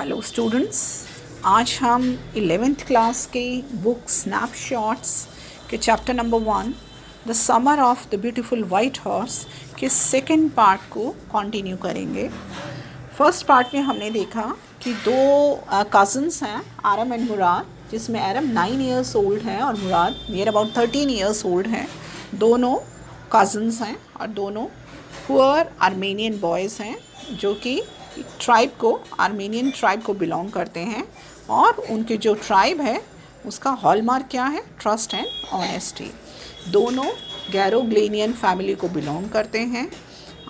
Hello students, आज हम 11th class के बुक स्नैपशॉट्स के chapter number 1 the summer of the beautiful white horse के सेकंड पार्ट को कंटिन्यू करेंगे। फर्स्ट पार्ट में हमने देखा कि दो कज़न्स हैं, आरम एंड मुराद, जिसमें आरम 9 इयर्स ओल्ड है और मुराद नियर अबाउट 13 इयर्स ओल्ड हैं। दोनों कज़न्स हैं और दोनों पुअर आर्मेनियन बॉयज़ हैं जो कि ट्राइब को, आर्मेनियन ट्राइब को बिलोंग करते हैं। और उनके जो ट्राइब है उसका हॉलमार्क क्या है? Trust and honesty. दोनों गैरोग्लेनियन फैमिली को बिलोंग करते हैं।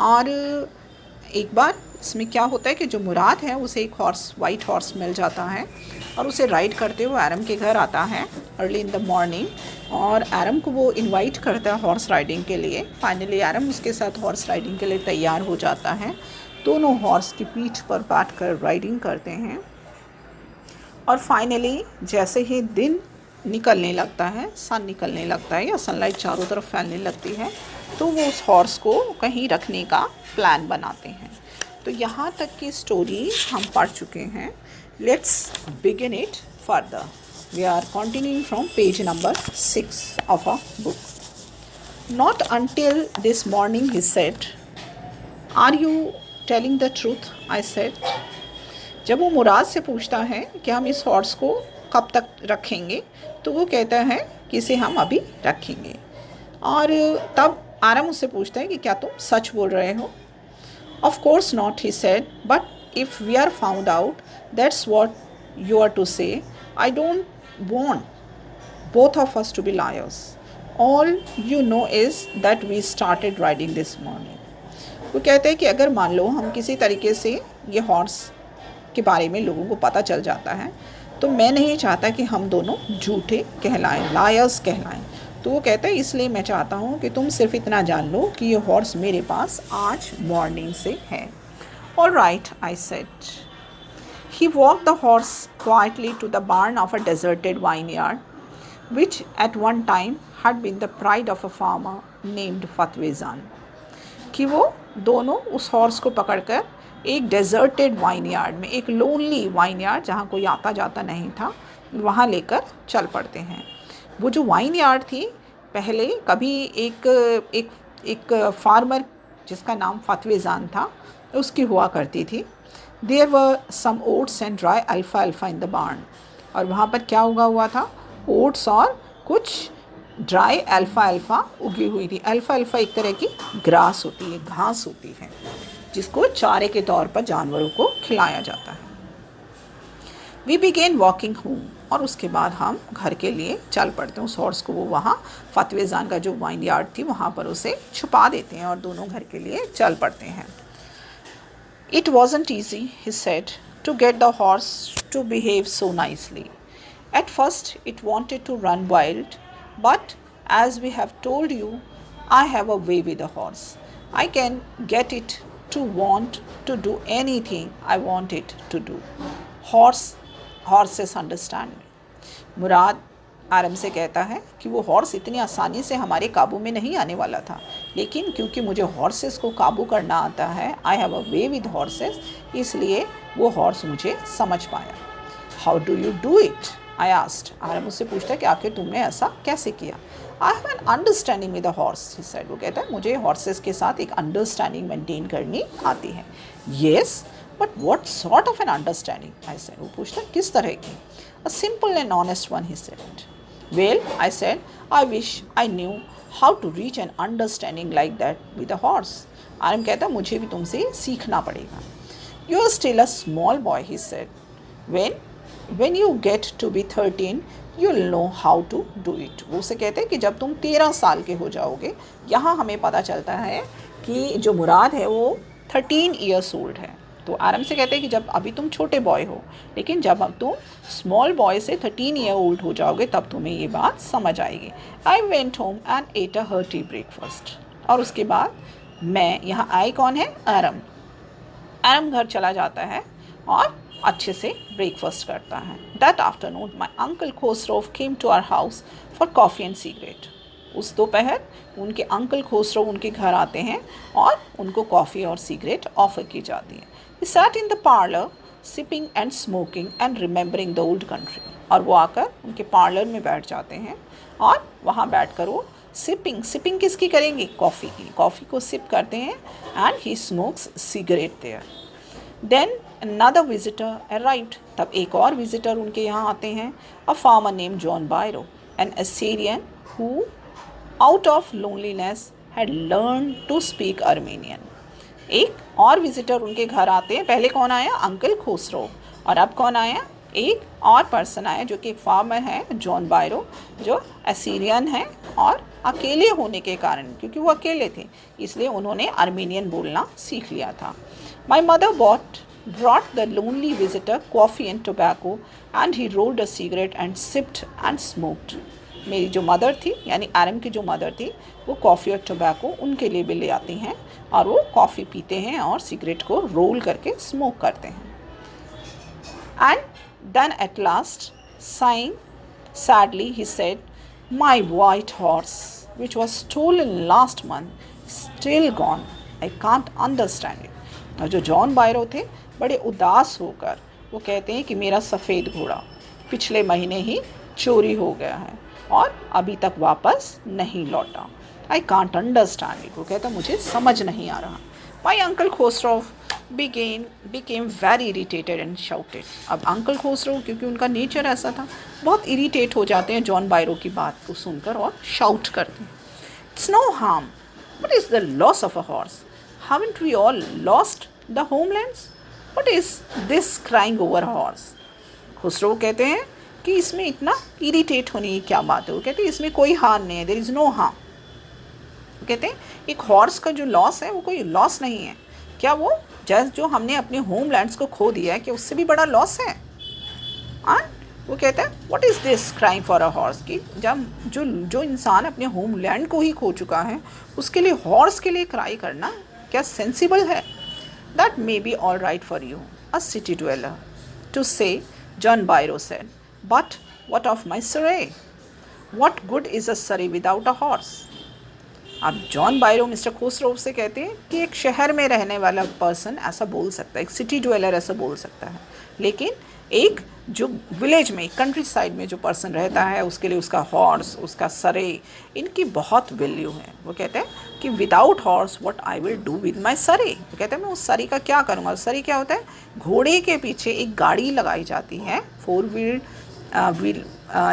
और एक बार इसमें क्या होता है कि जो मुराद है उसे एक हॉर्स, वाइट हॉर्स मिल जाता है और उसे राइड करते हुए आरम के घर आता है अर्ली इन द मॉर्निंग। और आरम को वो इनवाइट करता है हॉर्स राइडिंग के लिए। फाइनली आरम उसके साथ हॉर्स राइडिंग के लिए तैयार हो जाता है। दोनों हॉर्स की पीठ पर बैठकर राइडिंग करते हैं और फाइनली जैसे ही दिन निकलने लगता है, सन निकलने लगता है या सनलाइट चारों तरफ फैलने लगती है, तो वो उस हॉर्स को कहीं रखने का प्लान बनाते हैं। तो यहाँ तक की स्टोरी हम पढ़ चुके हैं। Let's begin it further. We are continuing from page number 6 of a book. Not until this morning, he said. Are you telling the truth? I said. जब वो मुराद से पूछता है कि हम इस हॉर्स को कब तक रखेंगे, तो वो कहता है कि इसे हम अभी रखेंगे। और तब आरम उससे पूछता है कि क्या तुम सच बोल रहे हो? Of course not, he said, but if we are found out, that's what you are to say. I don't want both of us to be liars. All you know is that we started riding this morning. वो कहते हैं कि अगर मान लो हम किसी तरीके से ये हॉर्स के बारे में लोगों को पता चल जाता है, तो मैं नहीं चाहता कि हम दोनों झूठे कहलाएं, लायर्स कहलाएं। तो वो कहता है इसलिए मैं चाहता हूँ कि तुम सिर्फ इतना जान लो कि ये हॉर्स मेरे पास आज मॉर्निंग से है। All right, I said. He walked the horse quietly to the barn of a deserted vineyard, which at one time had been the pride of a farmer named Fatwezan. कि वो दोनों उस horse को पकड़कर एक deserted vineyard में, एक lonely vineyard जहाँ कोई आता जाता नहीं था, वहाँ लेकर चल पड़ते हैं। वो जो वाइनयार्ड थी पहले कभी एक फार्मर जिसका नाम फतवेजान था उसकी हुआ करती थी। There were some oats and dry alfalfa in the barn. और वहाँ पर क्या उगा हुआ था? ओट्स और कुछ ड्राई अल्फ़ा उगी हुई थी। अल्फ़ा एक तरह की ग्रास होती है, घास होती है, जिसको चारे के तौर पर जानवरों को खिलाया जाता है। We began walking home. और उसके बाद हम घर के लिए चल पड़ते हैं। उस हॉर्स को वो वहाँ फतवेजान का जो वाइन यार्ड थी वहाँ पर उसे छुपा देते हैं और दोनों घर के लिए चल पड़ते हैं। It wasn't easy, he said, to get the horse to behave so nicely. At first it wanted to run wild, but as we have told you, I have a way with a horse. I can get it to want to do anything I want it to do. Horses understand me. मुराद आरम से कहता है कि वो horse इतनी आसानी से हमारे काबू में नहीं आने वाला था, लेकिन क्योंकि मुझे हॉर्सेस को काबू करना आता है, I have a way with horses, इसलिए वो हॉर्स मुझे समझ पाया। How do you do it? I asked. Aram मुझसे पूछता है कि आखिर तुमने ऐसा कैसे किया? I have an understanding with the horse, he said. वो कहता है मुझे हॉर्सेस के साथ एक अंडरस्टैंडिंग मेंटेन करनी आती है. Yes, but what sort of an understanding? I said. वो पूछता है किस तरह की? A simple and honest one, he said. Well, I said, I wish I knew how to reach an understanding like that with a horse. Aram कहता है मुझे भी तुमसे सीखना पड़ेगा. You are still a small boy, he said. When you get to be 13, you'll know how to do it. वो उसे कहते हैं कि जब तुम 13 साल के हो जाओगे, यहाँ हमें पता चलता है कि जो मुराद है वो 13 ईयर्स ओल्ड है। तो आरम से कहते हैं कि जब अभी तुम छोटे बॉय हो, लेकिन जब अब तुम स्मॉल बॉय से 13 ईयर ओल्ड हो जाओगे तब तुम्हें ये बात समझ आएगी. I went home and at a hearty breakfast. और उसके बाद मैं, यहाँ आई कौन है? आरम. आरम घर चला जाता है और अच्छे से ब्रेकफास्ट करता है. That afternoon my uncle Khosrove came to our house for coffee and cigarette. उस दोपहर उनके अंकल खोसरोव उनके घर आते हैं और उनको कॉफ़ी और सिगरेट ऑफ़र की जाती है. We sat in the parlour sipping and smoking and remembering the old country. और वो आकर उनके पार्लर में बैठ जाते हैं और वहाँ बैठकर वो सिपिंग किसकी करेंगे? कॉफ़ी की। कॉफ़ी को सिप करते हैं and he smokes cigarette there. Then another visitor arrived, तब एक और विजिटर उनके यहाँ आते हैं, a farmer named John Byro, an Assyrian who out of loneliness had learned to speak Armenian। एक और विजिटर उनके घर आते हैं। पहले कौन आया? अंकल खुसरो। और अब कौन आया? एक और पर्सन आया जो कि एक फार्मर है, जॉन बायरो, जो असीरियन है और अकेले होने के कारण, क्योंकि वो अकेले थे इसलिए उन्होंने आर्मेनियन बोलना सीख लिया था। My mother brought the lonely visitor coffee and tobacco and he rolled a cigarette and sipped and smoked। मेरी जो मदर थी, यानी आरम की जो मदर थी, वो कॉफ़ी और टोबैको उनके लिए भी ले आती हैं और वो कॉफ़ी पीते हैं और सिगरेट को रोल करके स्मोक करते हैं। And then at last sighing sadly he said, my white horse which was stolen last month still gone, I can't understand it। और जो जॉन बायरो थे बड़े उदास होकर वो कहते हैं कि मेरा सफ़ेद घोड़ा पिछले महीने ही चोरी हो गया है और अभी तक वापस नहीं लौटा। I can't understand it. वो कहता मुझे समझ नहीं आ रहा। My uncle Khosrove became very irritated and shouted। अब अंकल खोसरो, क्योंकि उनका नेचर ऐसा था, बहुत इरीटेट हो जाते हैं जॉन बायरो की बात को सुनकर और शाउट करते हैं, it's no harm, what is the loss of a horse? Haven't we all lost the homelands? What is this crying over a horse? Khusro कहते हैं कि इसमें इतना इरिटेट होने की क्या बात है। वो कहते हैं इसमें कोई हार्म नहीं है, देयर इज़ नो हार्म। वो कहते हैं एक हॉर्स का जो लॉस है वो कोई लॉस नहीं है। क्या वो जैसे जो हमने अपने होमलैंड्स को खो दिया है, कि उससे भी बड़ा लॉस है? वो कहते हैं what is this crying for a horse, कि जब जो इंसान अपने होमलैंड को ही खो चुका है उसके लिए हॉर्स के लिए क्राई करना क्या सेंसिबल है? That may be all right for you, a city dweller, to say, John Byro said, but what of my surrey? What good is a surrey without a horse? अब John Byro mister Khosrove से कहते हैं कि एक शहर में रहने वाला पर्सन ऐसा बोल सकता है, एक सिटी ड्वेलर ऐसा बोल सकता है, लेकिन एक जो विलेज में, कंट्री साइड में जो पर्सन रहता है उसके लिए उसका हॉर्स, उसका सरे, इनकी बहुत वैल्यू है। वो कहते हैं कि without horse what I will do with my सरे। वो कहते हैं मैं उस सरी का क्या करूँगा। सरी क्या होता है? घोड़े के पीछे एक गाड़ी लगाई जाती है, 4 व्हील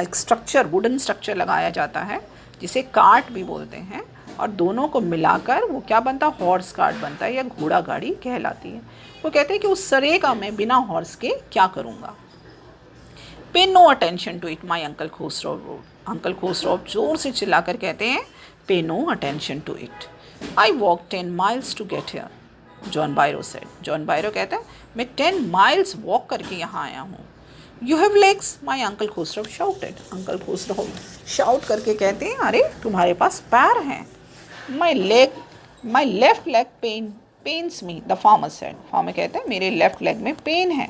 एक स्ट्रक्चर, वुडन स्ट्रक्चर लगाया जाता है जिसे कार्ट भी बोलते हैं, और दोनों को मिलाकर वो क्या बनता है? हॉर्स कार्ट बनता है या घोड़ा गाड़ी कहलाती है। वो कहते हैं कि उस सरे का मैं बिना हॉर्स के क्या करूँगा। Pay no attention to it, my uncle Khosrove roared. Uncle Khosrove जोर से चिल्लाकर कहते हैं pay no attention to it, I walk 10 miles to get here, John Byro said. John Byro कहता है मैं 10 माइल्स वॉक करके यहाँ आया हूँ। You have legs, my uncle Khosrove shouted. Uncle Khosrove shout करके कहते हैं अरे तुम्हारे पास पैर हैं। My left leg pains me, the farmer said। Farmer कहते हैं मेरे लेफ्ट लेग में पेन है।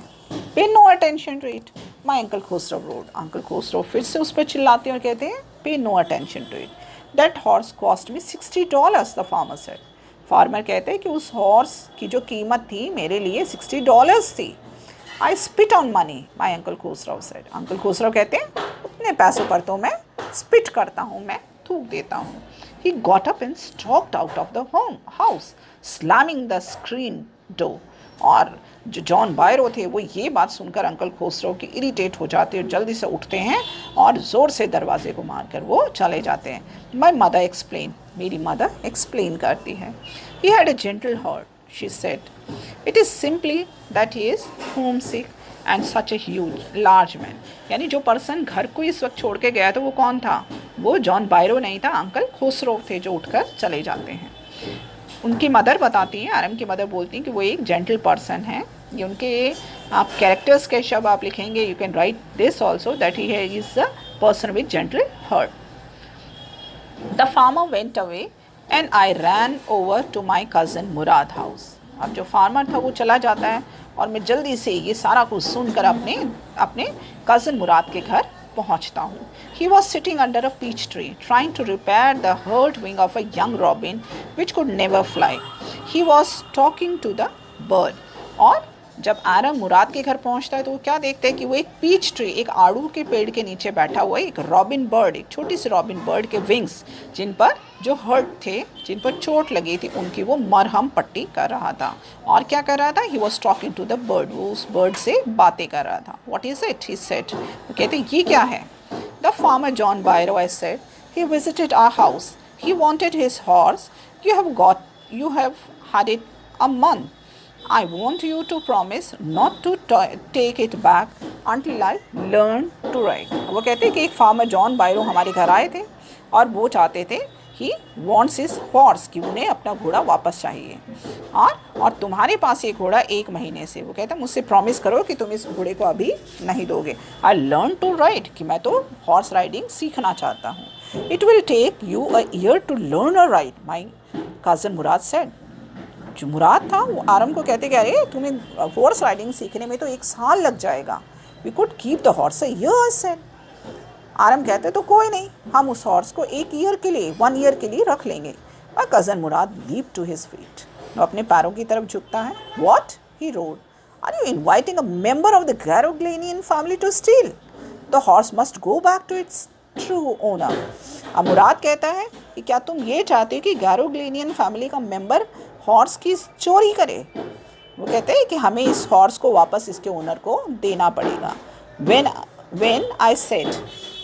Pay no attention to it, my uncle Khosrove roared। Uncle Khosrove फिर से उस पर चिल्लाते हैं और कहते हैं pay no attention to it, that horse cost me $60, the farmer said। Farmer कहते हैं कि उस हॉर्स की जो कीमत थी मेरे लिए $60 थी। I spit on money, my uncle Khosrove said। Uncle Khosrove कहते हैं उतने पैसों पर तो मैं स्पिट करता हूँ, मैं थूक देता हूँ। He got up and stalked out of the house, slamming the screen door। और जो जॉन बायरो थे वो ये बात सुनकर अंकल खोसरो की इरिटेट हो जाते हैं, जल्दी से उठते हैं और ज़ोर से दरवाजे को मारकर वो चले जाते हैं। माई मदर एक्सप्लेन, मेरी मदर एक्सप्लेन करती है, he had a gentle heart, she said, it is simply that he is homesick and such a huge large man। यानी जो पर्सन घर को इस वक्त छोड़ के गया था वो कौन था? वो जॉन बायरो नहीं था, अंकल खोसरो थे जो उठकर चले जाते हैं। उनकी मदर बताती हैं, आरम की मदर बोलती हैं कि वो एक जेंटल पर्सन है। ये उनके आप कैरेक्टर्स के शब्द आप लिखेंगे, you can write this also, that he is a person with gentle heart. The farmer went away and I ran over to my cousin Mourad house. अब जो फार्मर था वो चला जाता है और मैं जल्दी से ये सारा कुछ सुनकर अपने कज़न मुराद के घर पहुंचता हूँ। He was sitting under a peach tree, trying to repair the hurt wing of a young robin which could never fly. He was talking to the bird। और जब आरम मुराद के घर पहुंचता है तो वो क्या देखते हैं कि वो एक पीच ट्री, एक आड़ू के पेड़ के नीचे बैठा हुआ है एक रॉबिन बर्ड, एक छोटी सी रॉबिन बर्ड के विंग्स जिन पर जो हर्ट थे, जिन पर चोट लगी थी, उनकी वो मरहम पट्टी कर रहा था। और क्या कर रहा था? He was talking to the bird, वो उस बर्ड से बातें कर रहा था। What is it? He said, वो कहते ये क्या है? The farmer John Byro, I said, he visited our house. He wanted his horse. You have had it a month. I want you to promise not to take it back until I learn to ride. वो कहते हैं कि एक farmer John बायरो हमारे घर आए थे और वो चाहते थे ही वॉन्ट्स हिज हॉर्स, कि उन्हें अपना घोड़ा वापस चाहिए, और तुम्हारे पास ये घोड़ा 1 महीने से। वो कहते हैं मुझसे प्रॉमिस करो कि तुम इस घोड़े को अभी नहीं दोगे। आई लर्न टू राइड, कि मैं तो हॉर्स राइडिंग सीखना चाहता हूँ। It will take you a year to learn a ride, my cousin Mourad said. जो मुराद था वो आरम को कहते कि अरे तुम्हें हॉर्स राइडिंग सीखने में तो 1 साल लग जाएगा। We could keep the horse a year, said. Aram कहते तो कोई नहीं, हम उस हॉर्स को 1 ईयर के लिए, 1 ईयर के लिए रख लेंगे। My cousin Mourad leap to his feet, वो अपने पैरों की तरफ झुकता है। What? He roared, are you inviting a member of the Garoghlanian family to steal? The horse must go back to its true owner. अब मुराद कहता है कि क्या तुम ये चाहते हो कि गैरोग्लेनियन फैमिली का मेंबर हॉर्स की चोरी करे? वो कहते हैं कि हमें इस हॉर्स को वापस इसके ओनर को देना पड़ेगा। When I said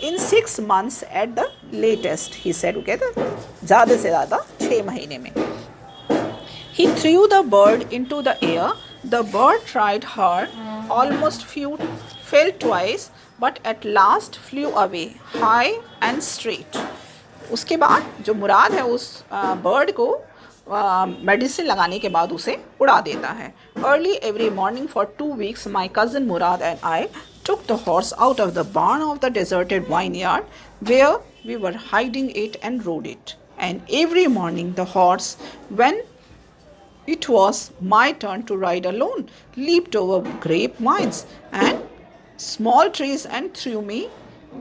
in 6 months at the latest, he said, वो कहते हैं ज़्यादा से ज़्यादा 6 महीने में। He threw the bird into the air. The bird tried hard, almost fell twice, but at last flew away, high and straight. उसके बाद जो मुराद है उस बर्ड को मेडिसिन लगाने के बाद उसे उड़ा देता है। Early every morning for 2 weeks, my cousin Murad and I took the horse out of the barn of the deserted vineyard where we were hiding it and rode it. And every morning the horse, when it was my turn to ride alone, leaped over grapevines and small trees and threw me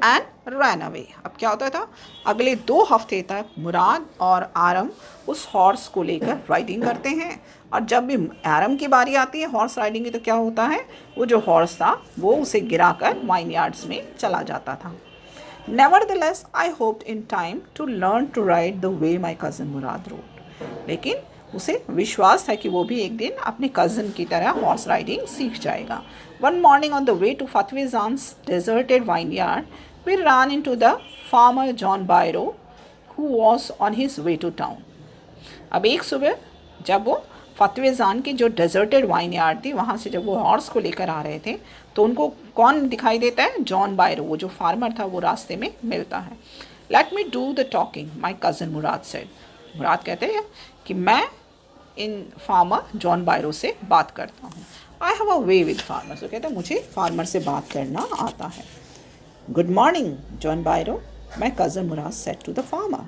and ran away. अब क्या होता था? अगले 2 हफ्ते तक मुराद और आरम उस horse को लेकर राइडिंग करते हैं, और जब भी आरम की बारी आती है हॉर्स राइडिंग की तो क्या होता है, वो जो हॉर्स था वो उसे गिराकर वाइन यार्ड्स में चला जाता था। Nevertheless, I hoped in time to learn to ride the way my cousin Murad rode. लेकिन उसे विश्वास था कि वो भी एक दिन अपने कज़न की तरह हॉर्स राइडिंग सीख जाएगा। One morning on the way to Fatwizan's deserted vineyard, we ran into the farmer John Bairo, who was on his way to town. अब एक सुबह जब वो फतवेजान की जो डेजर्टेड वाइन यार्ड थी वहाँ से जब वो हॉर्स को लेकर आ रहे थे तो उनको कौन दिखाई देता है? जॉन बायरो, वो जो फार्मर था वो रास्ते में मिलता है। Let me do the talking, my cousin Mourad said. Mourad कहते हैं कि मैं इन फार्मर जॉन बायरो से बात करता हूँ। आई have a way with farmers, वो कहते हैं मुझे फार्मर से बात करना आता है। Good morning John Byro, my cousin Mourad said to the farmer.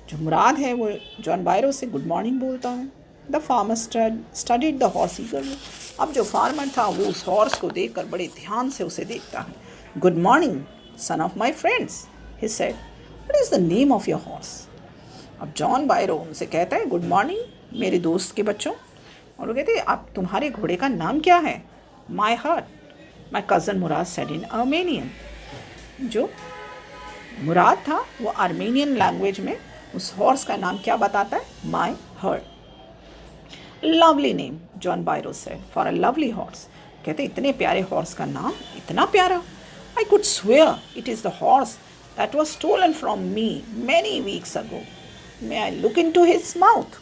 जो मुराद है वो जॉन बायरो से गुड मॉर्निंग बोलता है। The farmer studied the horse ईगरली। अब जो फार्मर था वो उस हॉर्स को देखकर बड़े ध्यान से उसे देखता है। Good morning son of my friends, he said, what is the name of your horse? अब जॉन बायरो उनसे कहता है गुड मॉर्निंग मेरे दोस्त के बच्चों, और वो कहते हैं आप तुम्हारे घोड़े का नाम क्या है? My heart, my cousin Mourad said in Armenian. जो मुराद था वो आर्मेनियन लैंग्वेज में उस हॉर्स का नाम क्या बताता है? My heart. Lovely name John Byro said for a lovely horse. कहते इतने प्यारे हॉर्स का नाम, इतना प्यारा। I could swear it is the horse that was stolen from me many weeks ago. May I look into his mouth.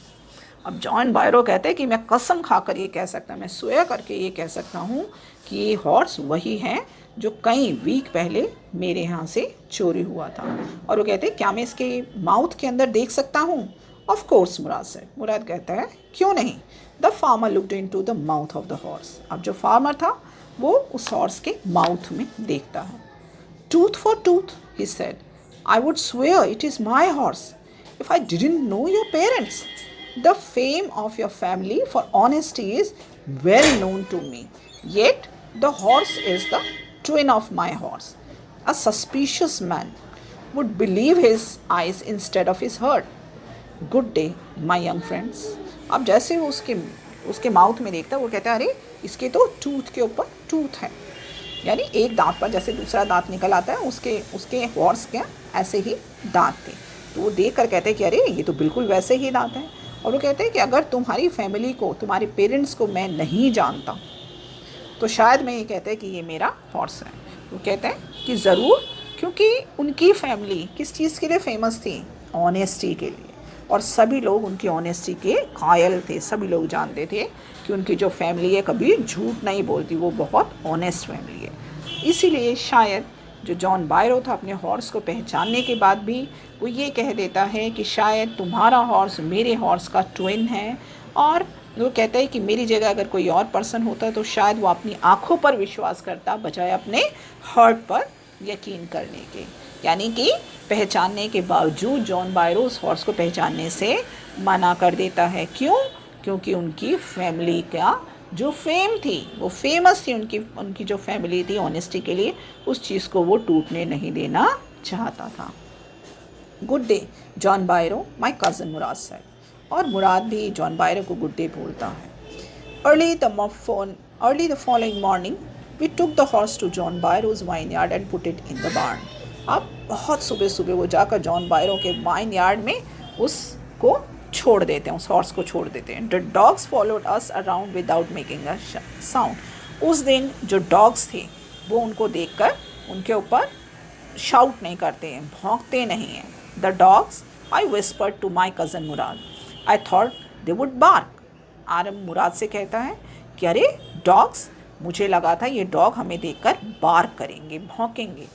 अब John Byro कहते हैं कि मैं कसम खाकर ये कह सकता, मैं स्वेयर करके ये कह सकता हूँ कि ये हॉर्स वही है जो कई वीक पहले मेरे यहाँ से चोरी हुआ था। और वो कहते हैं क्या मैं इसके माउथ के अंदर देख सकता हूँ? Of course Mourad said. Mourad कहता है क्यों नहीं। The farmer looked into the mouth of the horse. अब जो फार्मर था वो उस हॉर्स के माउथ में देखता है। Tooth for tooth, he said, I would swear it is my horse if I didn't know your parents. The fame of your family for honesty is well known to me, yet the horse is the twin of my horse. A suspicious man would believe his eyes instead of his heart. Good day, my young friends. अब जैसे वो उसके उसके mouth में देखता है, वो कहता है अरे इसके तो टूथ के ऊपर टूथ है, यानी एक दांत पर जैसे दूसरा दांत निकल आता है, उसके हॉर्स के ऐसे ही दांत थे। तो वो देख कर कहते हैं कि अरे ये तो बिल्कुल वैसे ही दांत हैं। और वो कहते हैं कि अगर तुम्हारी फैमिली को, तुम्हारे पेरेंट्स को मैं नहीं जानता तो शायद मैं ये कहते हैं कि ये मेरा हॉर्स है। वो कहते हैं कि ज़रूर, क्योंकि उनकी फैमिली किस चीज़ के लिए फेमस थी? ऑनेस्टी के लिए, और सभी लोग उनकी ऑनेस्टी के कायल थे। सभी लोग जानते थे कि उनकी जो फैमिली है कभी झूठ नहीं बोलती, वो बहुत ऑनेस्ट फैमिली है। इसीलिए शायद जो जॉन बायरो था अपने हॉर्स को पहचानने के बाद भी वो ये कह देता है कि शायद तुम्हारा हॉर्स मेरे हॉर्स का ट्विन है। और वो कहता है कि मेरी जगह अगर कोई और पर्सन होता तो शायद वो अपनी आँखों पर विश्वास करता बजाय अपने हार्ट पर यकीन करने के। यानी कि पहचानने के बावजूद जॉन बायरो उस हॉर्स को पहचानने से मना कर देता है। क्यों? क्योंकि उनकी फैमिली का जो फेम थी, वो फेमस थी, उनकी जो फैमिली थी ऑनेस्टी के लिए, उस चीज़ को वो टूटने नहीं देना चाहता था। Good day John Byro, my cousin Mourad said. और मुराद भी जॉन बायरो को गुड डे बोलता है। Early the following morning we took the horse to John Byro's vineyard and put it in the barn. अब बहुत सुबह सुबह वो जाकर जॉन बायरो के वाइन यार्ड में उसको छोड़ देते हैं, उस हॉर्स को छोड़ देते हैं। The dogs followed us around without making a sound. उस दिन जो डॉग्स थे वो उनको देखकर उनके ऊपर शाउट नहीं करते हैं, भौंकते नहीं हैं। The dogs, I whispered to my cousin Mourad, I thought they would bark. Aram Mourad से कहता है कि अरे डॉग्स, मुझे लगा था ये डॉग हमें देखकर बार्क करेंगे, भौंकेंगे।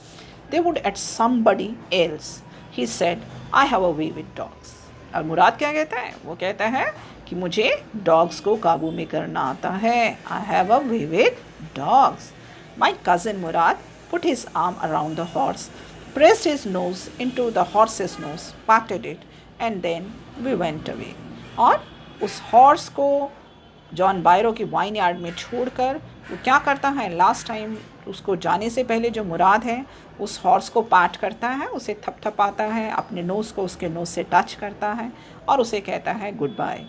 They would eat somebody else, he said, I have a way with dogs. और मुराद क्या कहता है? वो कहता है कि मुझे डॉग्स को काबू में करना आता है। I have a way with dogs. My cousin Murad put his arm around the horse, pressed his nose into the horse's nose, patted it, and then we went away. और उस हॉर्स को John बायरो की wine yard में छोड़कर वो क्या करता है? लास्ट टाइम उसको जाने से पहले जो मुराद है उस हॉर्स को पैट करता है, उसे थपथपाता है, अपने नोज़ को उसके नोज़ से टच करता है और उसे कहता है goodbye.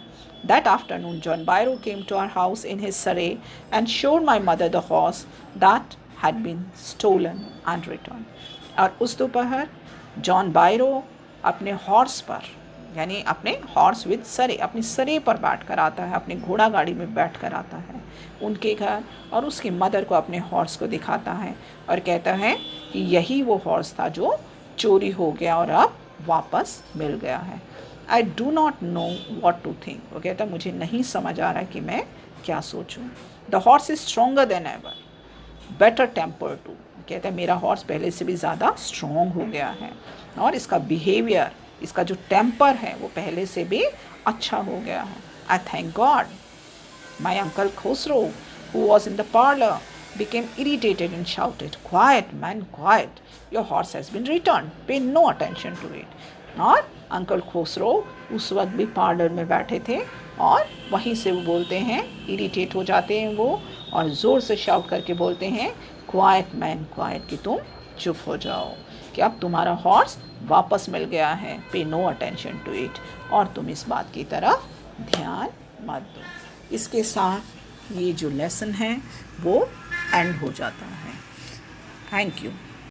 That afternoon, John Byro came to our house in his surrey and showed my mother the horse that had been stolen and returned. और उस दोपहर जॉन बायरो अपने हॉर्स पर, यानी अपने हॉर्स विद सरे, अपनी सरे पर बैठ कर आता है, अपने घोड़ा गाड़ी में बैठ कर आता है उनके घर और उसकी मदर को अपने हॉर्स को दिखाता है और कहता है कि यही वो हॉर्स था जो चोरी हो गया और अब वापस मिल गया है। I do not know what to think. वो कहता है मुझे नहीं समझ आ रहा कि मैं क्या सोचूं। The horse is stronger than ever, better temper too. कहते हैं मेरा हॉर्स पहले से भी ज़्यादा स्ट्रॉन्ग हो गया है और इसका बिहेवियर, इसका जो टेम्पर है वो पहले से भी अच्छा हो गया है। I thank God. My uncle Khosrove who was in the parlour became irritated and shouted, quiet man, quiet, your horse has been returned, pay no attention to it। और अंकल खोसरो उस वक्त भी पार्लर में बैठे थे और वहीं से वो बोलते हैं, इरिटेट हो जाते हैं वो और ज़ोर से शाउट करके बोलते हैं क्वाइट मैन क्वाइट, कि तुम चुप हो जाओ, कि अब तुम्हारा हॉर्स वापस मिल गया है, पे नो अटेंशन टू इट, और तुम इस बात की तरफ ध्यान मत दो। इसके साथ ये जो लेसन है वो एंड हो जाता है। Thank you.